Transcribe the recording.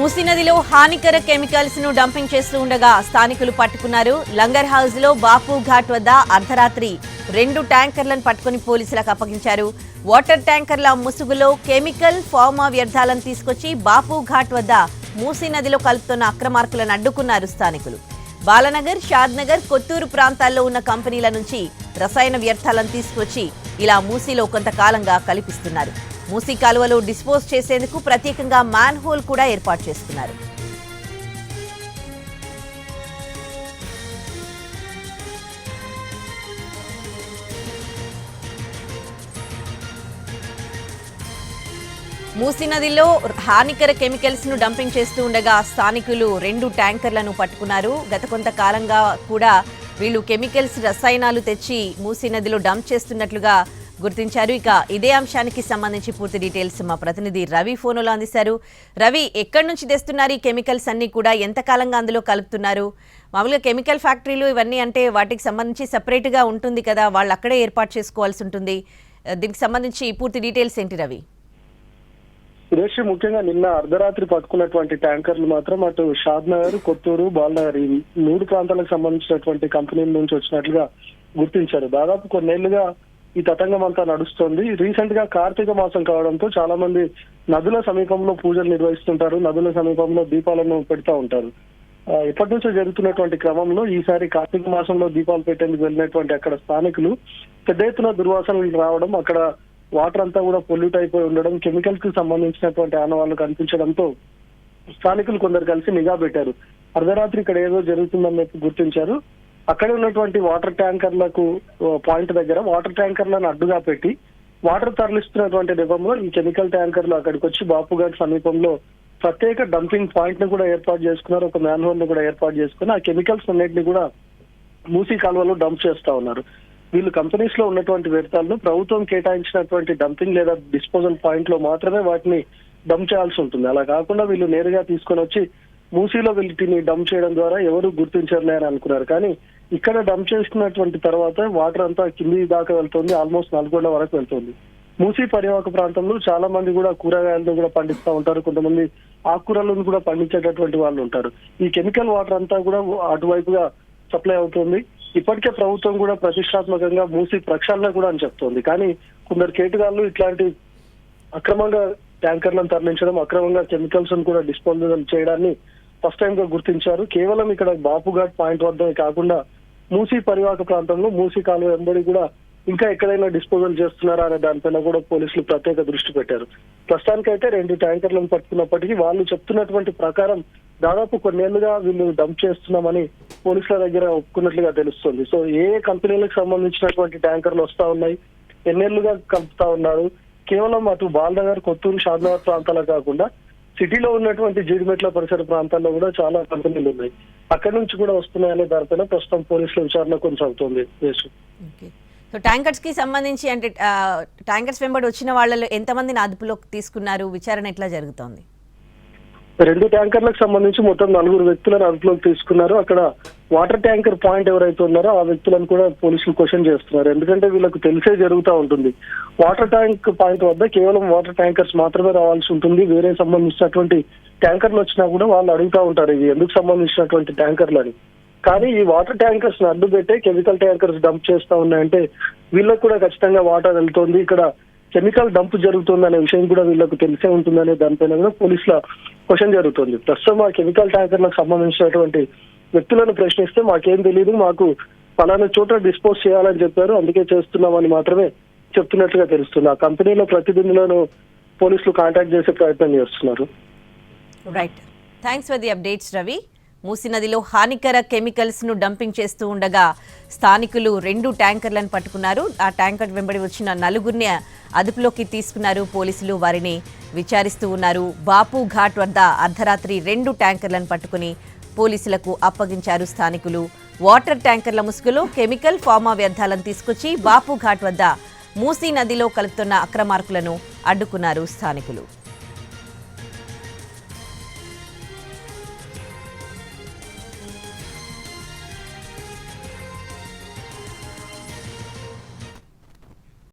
మూసీ నదిలో హానికర కెమికల్స్ ను డంపింగ్ చేస్తూ ఉండగా స్థానికులు పట్టుకున్నారు. లంగర్ హౌస్ లో బాపు ఘాట్ వద్ద అర్ధరాత్రి 2 ట్యాంకర్లను పట్టుకుని పోలీసులకు అప్పగించారు. వాటర్ ట్యాంకర్ల ముసుగులో కెమికల్ ఫార్మా వ్యర్థాలను తీసుకొచ్చి బాపు ఘాట్ వద్ద మూసీ నదిలో కలుపుతున్న అక్రమార్కులను అడ్డుకున్నారు స్థానికులు. బాలనగర్, షాద్నగర్, కొత్తూరు ప్రాంతాల్లో ఉన్న కంపెనీల నుంచి రసాయన వ్యర్థాలను తీసుకొచ్చి ఇలా మూసీలో కొంతకాలంగా కల్పిస్తున్నారు. మూసీ కాలువలో డిస్పోజ్ చేసేందుకు ప్రత్యేకంగా మ్యాన్ హోల్ కూడా ఏర్పాటు చేస్తున్నారు. మూసీ నదిలో హానికర కెమికల్స్ ను డంపింగ్ చేస్తూ ఉండగా స్థానికులు 2 ట్యాంకర్లను పట్టుకున్నారు. గత కొంతకాలంగా కూడా వీళ్ళు కెమికల్స్ రసాయనాలు తెచ్చి మూసీ నదిలో డంప్ చేస్తున్నట్లుగా గుర్తించారు. ఇక ఇదే అంశానికి సంబంధించి పూర్తి డీటెయిల్స్ మా ప్రతినిధి రవి ఫోన్లో అందిస్తారు. రవి, ఎక్కడి నుంచి తెస్తున్నారు ఈ కెమికల్స్ అన్ని కూడా, ఎంతకాలంగా అందులో కలుపుతున్నారు? మామూలుగా కెమికల్ ఫ్యాక్టరీలు ఇవన్నీ అంటే వాటికి సంబంధించి సపరేట్గా ఉంటుంది కదా, వాళ్ళు అక్కడే ఏర్పాటు చేసుకోవాల్సి ఉంటుంది. దీనికి సంబంధించి పూర్తి డీటెయిల్స్ ఏంటి రవి? సురేష్, ముఖ్యంగా నిన్న అర్ధరాత్రి పట్టుకున్నటువంటి ట్యాంకర్లు మాత్రం అటు షాద్నగర్, కొత్తూరు, బాలనగర్ ఈ 3 ప్రాంతాలకు సంబంధించినటువంటి కంపెనీల నుంచి వచ్చినట్లుగా గుర్తించారు. దాదాపు కొన్నేళ్లుగా ఈ తతంగం అంతా నడుస్తోంది. రీసెంట్ గా కార్తీక మాసం కావడంతో చాలా మంది నదుల సమీపంలో పూజలు నిర్వహిస్తుంటారు, నదుల సమీపంలో దీపాలను పెడతా ఉంటారు. ఎప్పటి నుంచో జరుగుతున్నటువంటి క్రమంలో ఈసారి కార్తీక మాసంలో దీపాలు పెట్టేందుకు వెళ్ళినటువంటి అక్కడ స్థానికులు పెద్ద ఎత్తున దుర్వాసనలు రావడం, అక్కడ వాటర్ అంతా కూడా పొల్యూట్ అయిపోయి ఉండడం, కెమికల్స్ కి సంబంధించినటువంటి ఆనవాళ్లు కనిపించడంతో స్థానికులు కొందరు కలిసి నిఘా పెట్టారు. అర్ధరాత్రి ఇక్కడ ఏదో జరుగుతుందని గుర్తించారు. అక్కడ ఉన్నటువంటి వాటర్ ట్యాంకర్లకు పాయింట్ దగ్గర వాటర్ ట్యాంకర్లను అడ్డుగా పెట్టి వాటర్ తరలిస్తున్నటువంటి నెపంలో ఈ కెమికల్ ట్యాంకర్లు అక్కడికి వచ్చి బాపుఘాట్ సమీపంలో ప్రత్యేక డంపింగ్ పాయింట్ ను కూడా ఏర్పాటు చేసుకున్నారు. ఒక మ్యాన్ హోల్ ను కూడా ఏర్పాటు చేసుకుని ఆ కెమికల్స్ అన్నింటినీ కూడా మూసీ కాలువలో డంప్ చేస్తా ఉన్నారు. వీళ్ళు కంపెనీస్ లో ఉన్నటువంటి వ్యర్థాలను ప్రభుత్వం కేటాయించినటువంటి డంపింగ్ లేదా డిస్పోజల్ పాయింట్ లో మాత్రమే వాటిని డంప్ చేయాల్సి ఉంటుంది. అలా కాకుండా వీళ్ళు నేరుగా తీసుకొని వచ్చి మూసీలో వీటిని డంప్ చేయడం ద్వారా ఎవరు గుర్తించర్లే అని అనుకున్నారు. కానీ ఇక్కడ డంప్ చేసుకున్నటువంటి తర్వాత వాటర్ అంతా కింది దాకా వెళ్తుంది, ఆల్మోస్ట్ నల్గొండ వరకు వెళ్తుంది. మూసీ పరివాహక ప్రాంతంలో చాలా మంది కూడా కూరగాయలను కూడా పండిస్తూ ఉంటారు, కొంతమంది ఆకుకూరలను కూడా పండించేటటువంటి వాళ్ళు ఉంటారు. ఈ కెమికల్ వాటర్ అంతా కూడా అటువైపుగా సప్లై అవుతుంది. ఇప్పటికే ప్రభుత్వం కూడా ప్రతిష్టాత్మకంగా మూసీ ప్రక్షాళన కూడా అని చెప్తోంది. కానీ కొందరు కేటుగాళ్ళు ఇట్లాంటి అక్రమంగా ట్యాంకర్లను తరలించడం, అక్రమంగా కెమికల్స్ కూడా డిస్పోజల్ చేయడాన్ని ఫస్ట్ టైం గా గుర్తించారు. కేవలం ఇక్కడ బాపుఘాట్ పాయింట్ వద్దనే కాకుండా మూసీ పరివాహక ప్రాంతంలో మూసీ కాలువ వెంబడి కూడా ఇంకా ఎక్కడైనా డిస్పోజల్ చేస్తున్నారా అనే దానిపైన కూడా పోలీసులు ప్రత్యేక దృష్టి పెట్టారు. ప్రస్తుతానికైతే 2 ట్యాంకర్లను పట్టుకున్నప్పటికీ వాళ్ళు చెప్తున్నటువంటి ప్రకారం దాదాపు కొన్నేళ్లుగా వీళ్ళు డంప్ చేస్తున్నామని పోలీసుల దగ్గర ఒప్పుకున్నట్లుగా తెలుస్తుంది. సో ఏ కంపెనీలకు సంబంధించినటువంటి ట్యాంకర్లు వస్తా ఉన్నాయి, ఎన్నేళ్లుగా కలుపుతా ఉన్నారు, కేవలం అటు బాలనగర్, కొత్తూరు, షాద్నగర్ ప్రాంతాలు కాకుండా సిటీలో ఉన్నటువంటి జీడిమెట్ల పరిసర ప్రాంతాల్లో కూడా చాలా కంపెనీలు ఉన్నాయి, అక్కడి నుంచి కూడా వస్తున్నాయనే దానిపైన ప్రస్తుతం పోలీసుల విచారణ కొనసాగుతోంది. సో ట్యాంకర్స్ కి సంబంధించి అంటే ట్యాంకర్స్ వెంబడి వచ్చిన వాళ్ళలో ఎంతమందిని అదుపులోకి తీసుకున్నారు, విచారణ ఎట్లా జరుగుతోంది? 2 ట్యాంకర్లకు సంబంధించి మొత్తం 4 వ్యక్తులను అదుపులోకి తీసుకున్నారు. అక్కడ వాటర్ ట్యాంకర్ పాయింట్ ఎవరైతే ఉన్నారో ఆ వ్యక్తులను కూడా పోలీసులు క్వశ్చన్ చేస్తున్నారు. ఎందుకంటే వీళ్ళకు తెలిసే జరుగుతూ ఉంటుంది, వాటర్ ట్యాంక్ పాయింట్ వద్ద కేవలం వాటర్ ట్యాంకర్స్ మాత్రమే రావాల్సి ఉంటుంది. వేరే సంబంధించినటువంటి ట్యాంకర్లు వచ్చినా కూడా వాళ్ళు అడుగుతూ ఉంటారు ఇవి ఎందుకు సంబంధించినటువంటి ట్యాంకర్లు అని. కానీ ఈ వాటర్ ట్యాంకర్స్ ని అడ్డు పెట్టే కెమికల్ ట్యాంకర్స్ డంప్ చేస్తా ఉన్నాయంటే వీళ్ళకు కూడా ఖచ్చితంగా వాటర్ వెళ్తుంది, ఇక్కడ కెమికల్ డంప్ జరుగుతుంది అనే విషయం కూడా వీళ్ళకు తెలిసే ఉంటుందనే దానిపైన కూడా పోలీసుల క్వశ్చన్ జరుగుతుంది. ప్రస్తుతం ఆ కెమికల్ ట్యాంకర్లకు సంబంధించినటువంటి వ్యక్తులను ప్రశ్నిస్తే మాకేం తెలియదు, మాకు ఫలానా చోట డిస్పోజ్ చేయాలని చెప్పారు, అందుకే చేస్తున్నామని మాత్రమే చెప్తున్నట్లుగా తెలుస్తుంది. ఆ కంపెనీలో ప్రతినిధులను పోలీసులు కాంటాక్ట్ చేసే ప్రయత్నం చేస్తున్నారు. Right, thanks for the updates Ravi. Musi నదిలో హానికర కెమికల్స్ ను డంపింగ్ చేస్తూ ఉండగా స్థానికులు 2 ట్యాంకర్లను పట్టుకున్నారు. ఆ ట్యాంకర్ వెంబడి వచ్చిన 4గురిని అదుపులోకి తీసుకున్నారు పోలీసులు, వారిని విచారిస్తూ ఉన్నారు. బాపు ఘాట్ వద్ద అర్ధరాత్రి 2 ట్యాంకర్లను పట్టుకుని పోలీసులకు అప్పగించారు స్థానికులు. వాటర్ ట్యాంకర్ల ముసుగులో కెమికల్ ఫార్మా వ్యర్థాలను తీసుకొచ్చి బాపు ఘాట్ వద్ద మూసీ నదిలో కలుపుతున్న అక్రమార్కులను అడ్డుకున్నారు స్థానికులు.